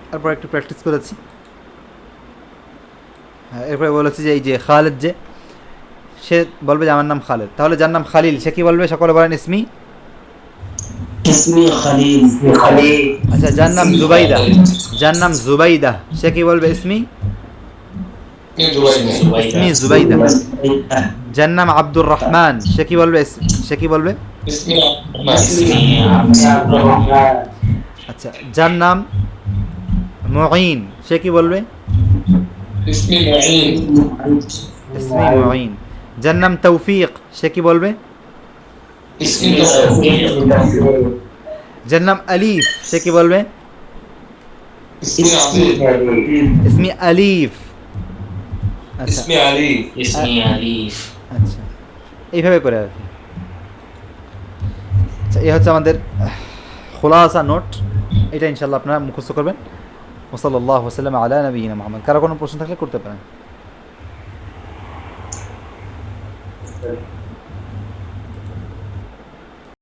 তারপর একটু প্র্যাকটিস করেছি। এরপরে বলেছি যে এই যে খালেদ, যে সে বলবে যে আমার নাম খালেদ, তাহলে যার নাম খালিল সে কি বলবে? সকলে বলেন ইসমি। اسمي خليل. خليل. আচ্ছা, যার নাম জুবাইদা, যার নাম জুবাইদা সে কি বলবে? ইসমি। ইসমি জুবাইদা। যার নাম আব্দুর রহমান সে কি বলবে? সে কি বলবে? اسمي عبد الرحمن. আচ্ছা, যার নাম মুঈন সে কি বলবে? اسمي معين ইসমি মুঈন। যার নাম তৌফিক সে কি বলবে? اسمي توفيق যার নাম আলিফ সে কি বলবে? اسمي عزيز ইসমি আলিফ। আচ্ছা اسمي علي اسمي আলিফ। আচ্ছা, এইভাবে করে আর কি। আচ্ছা, এই হচ্ছে আমাদের খোলাসা নোট। এটা ইনশাল্লাহ আপনারা মুখস্থ করবেন। ওয়াসাল্লাল্লাহু ওয়াসাল্লাম আলা নবিয়িনা মুহাম্মদ। কারো কোনো প্রশ্ন থাকলে করতে পারেন।